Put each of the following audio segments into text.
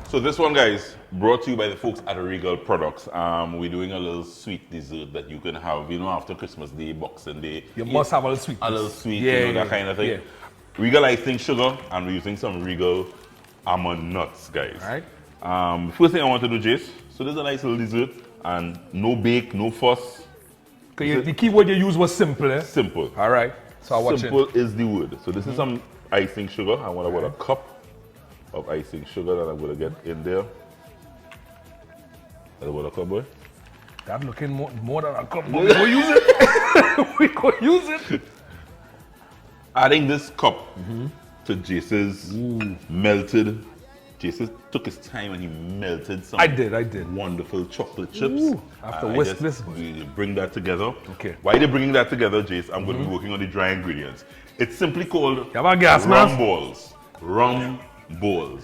So this one, guys, brought to you by the folks at Regal Products. We're doing a little sweet dessert that you can have, after Christmas Day, Boxing Day. You must have a little sweet. A little sweet, yeah, that kind of thing. Yeah. Regal icing sugar, and we're using some Regal almond nuts, guys. All right. First thing I want to do, Jace, so there's a nice little dessert, and no bake, no fuss. The key word you used was simple, eh? Simple. All right. So I'll watch Simple is the word. So this is some icing sugar. I want about a cup of icing sugar that I'm going to get in there. That's about a cup, boy. That looking more than a cup, but we go use it. We go use it. Adding this cup to Jace's melted. Jace took his time and he melted some. I did. Wonderful chocolate chips. Ooh, I have to whisk this. We bring that together. Okay. While you're bringing that together, Jace, I'm going to be working on the dry ingredients. It's simply called You have a gas rum mask? balls. Rum balls.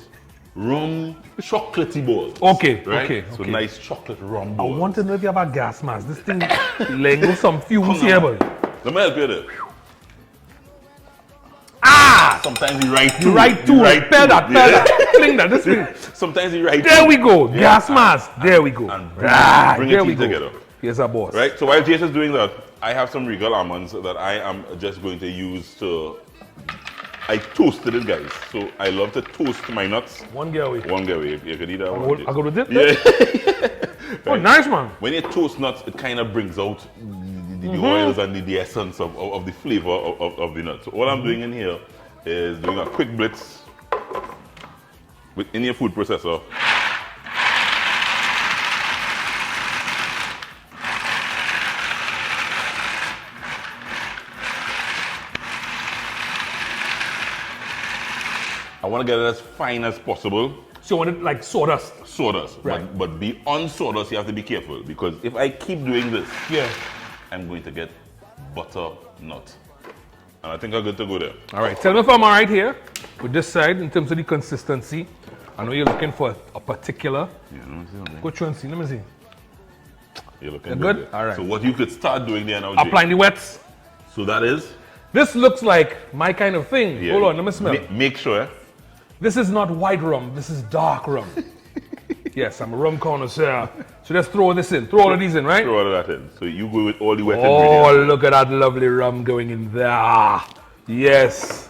Rum chocolatey balls. Okay, right? okay, So okay. nice chocolate rum I balls. want to know if you have a gas mask. This thing lango some fumes here, boy. Let me help you there. Ah! Sometimes you write two. You write two. Pair that. Fling that. This thing. Sometimes you write There two. we go. Yeah. Gas mask. There we go. And bring There it we go. together. Here's our boss. Right? So while Jace is doing that, I have some Regal almonds that I am just going to use to... I toasted it, guys. So I love to toast my nuts. One girl. One guy, you can eat that one. I go to dip. Yeah. Oh, nice, man. When you toast nuts, it kind of brings out the oils and the essence of the flavor of the nuts. So all I'm doing in here is doing a quick blitz within your food processor. I want to get it as fine as possible. So you want it like sawdust? Sawdust. Right. But beyond sawdust, you have to be careful because if I keep doing this, Yeah. I'm going to get butternut. And I think I'm good to go there. All right. Tell me if I'm all right here with this side in terms of the consistency. I know you're looking for a particular. Yeah, let me see. Go through and see. Let me see. You're looking You're good? there. All right. So what you could start doing there now, Jay. Applying the wets. So that is? This looks like my kind of thing. Yeah, Hold on. Let me smell. Make sure. This is not white rum. This is dark rum. Yes, I'm a rum connoisseur. So let's throw this in. Throw all of these in, right? Throw all of that in. So you go with all the wet Oh, ingredients. look at that lovely rum going in there. Yes.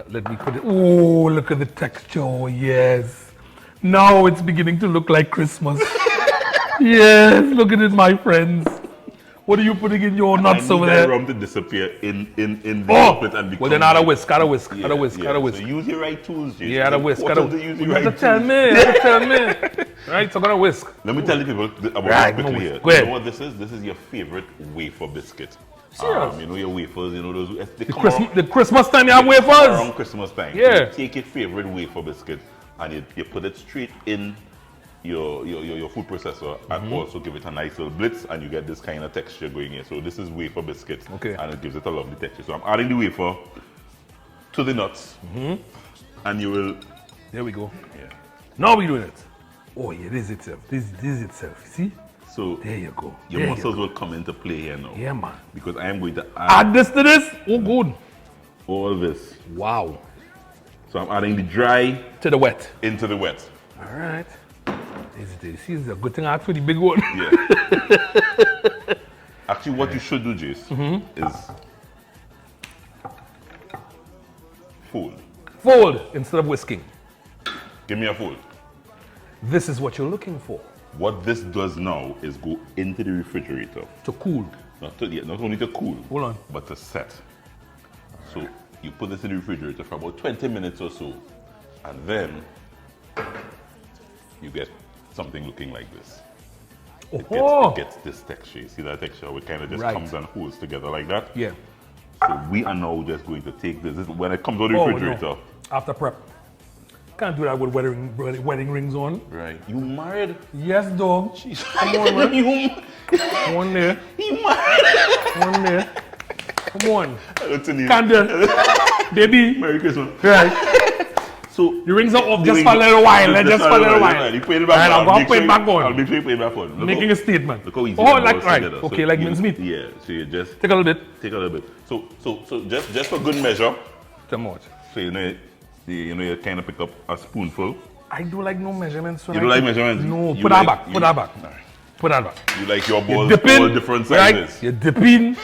Let me put it. Oh, look at the texture. Oh, yes. Now it's beginning to look like Christmas. Yes, look at it, my friends. What are you putting in your nuts over I need there? that rum to disappear in the Oh, chocolate and become well then add a like- whisk, add a whisk, Yeah, add a whisk, yeah. add a whisk. So use your right tools, Jason. Yeah, add a It's whisk, add a important to use You your have to right tell tools. me, you have to tell me. Right, so I'm gonna whisk. Let me tell the people about Right, this quickly no, here. go ahead. You know what this is? This is your favorite wafer biscuit. Serious? You know your wafers, you know those. They The, come the Christmas time you have wafers. around Christmas time. Yeah. So you take your favorite wafer biscuit and you put it straight in your food processor and also give it a nice little blitz and you get this kind of texture going here. So this is wafer biscuit. Okay. And it gives it a lovely texture. So I'm adding the wafer to the nuts and you will. There we go. Yeah. Now we're doing it. Oh yeah, this is itself. This is itself. See? So There you go. your There you muscles go. will come into play here now. Yeah, man. Because I am going to add Add this to this. Oh, good. all this. Wow. So I'm adding the dry To the wet. into the wet. All right. This is a good thing I asked for the big one. Yeah. Actually, what you should do, Jace, is fold. Fold instead of whisking. Give me a fold. This is what you're looking for. What this does now is go into the refrigerator. To cool. Not only to cool, Hold on. but to set. So you put this in the refrigerator for about 20 minutes or so, and then you get something looking like this. Oh, It gets this texture. You see that texture? It kind of just Right. comes and holds together like that. yeah. So we are now just going to take this. When it comes out of the Oh, refrigerator. no. After prep. Can't do that with wedding rings on. Right. You married? Yes, dog. Come on, man. You Come on there. married? Come on there. Come on. What's in here? Candle. Baby. Merry Christmas. Right. So The rings are off the just ring- for a little while. Just for a little while. Right, you put it back Right, on. I'm going to Make put it sure back I'll on. make sure you put it back on. Look Making how- a statement. Look how easy Oh, that like, goes right. together. Okay, So like you- mincemeat. Yeah, so you just Take a little bit. take a little bit. So just for good measure, Too much. so you know you kind of pick up a spoonful. I don't like no measurements. You don't like measurements? No, You put that like- back. you- Put that back. Alright. Put that back. You like your You balls dip in, all different right? sizes. You dip in,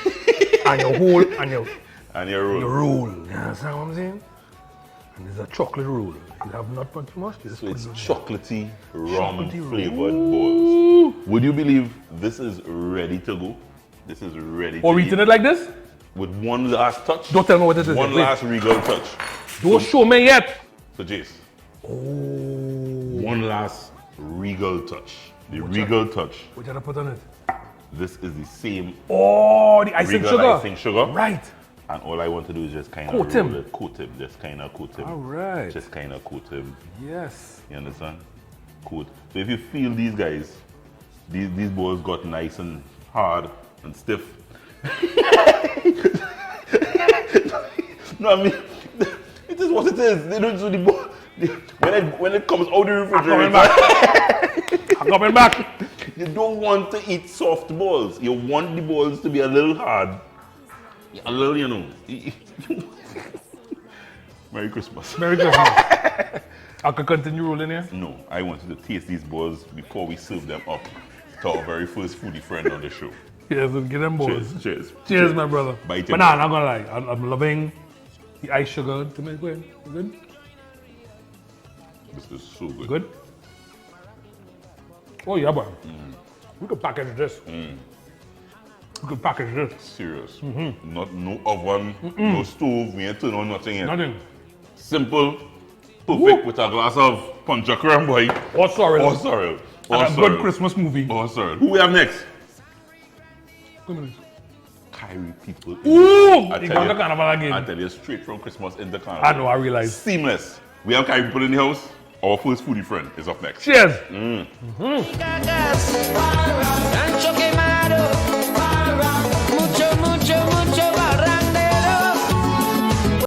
and you hold, and you And your roll. roll. You understand what I'm saying? And there's a chocolate roll. You have not put too much. You just So put it's it in. chocolatey, rum Chocolatey flavored rum. balls. Would you believe this is ready to go? This is ready Or to eating eat. it like this? With one last touch. Don't tell me what it is. One Wait. last Regal touch. Don't show me yet. So Jace, Oh. one last Regal touch. The Regal touch. What did I put on it? This is the same Oh, the icing Regal sugar. icing sugar. Right. And all I want to do is just kind of Coat him. coat him, just kind of coat him. All right. Just kind of coat him. Yes. You understand? Coat. So if you feel these guys, these balls got nice and hard and stiff. No, I mean, it is what it is. They don't do the ball. When it comes out of the refrigerator, I'm coming back. you don't want to eat soft balls. You want the balls to be a little hard. A little, you know. Merry Christmas. Merry Christmas. I could continue rolling here. No, I wanted to taste these balls before we serve them up to our very first foodie friend on the show. Yes, and get them balls. Cheers. Cheers, my brother. Bite But him. nah, I'm not gonna lie. I'm loving the ice sugar. To me, good. Good. This is so good. Good. Oh yeah, boy. We could package this. We could package this. Serious. Not no oven, no stove, we ain't turn on nothing yet. Nothing. Simple, perfect with a glass of puncha creme boy. Or sorry. Or sorrel. Or And a sorrel. good Christmas movie. Or sorrel. Who we have next? Good minute. Kyrie people. Ooh! I You tell got the you, carnival I again. tell you, straight from Christmas into carnival. I know, I realize. Seamless. We have Kyrie people in the house. Our first foodie friend is up next. Cheers. Jus Jase.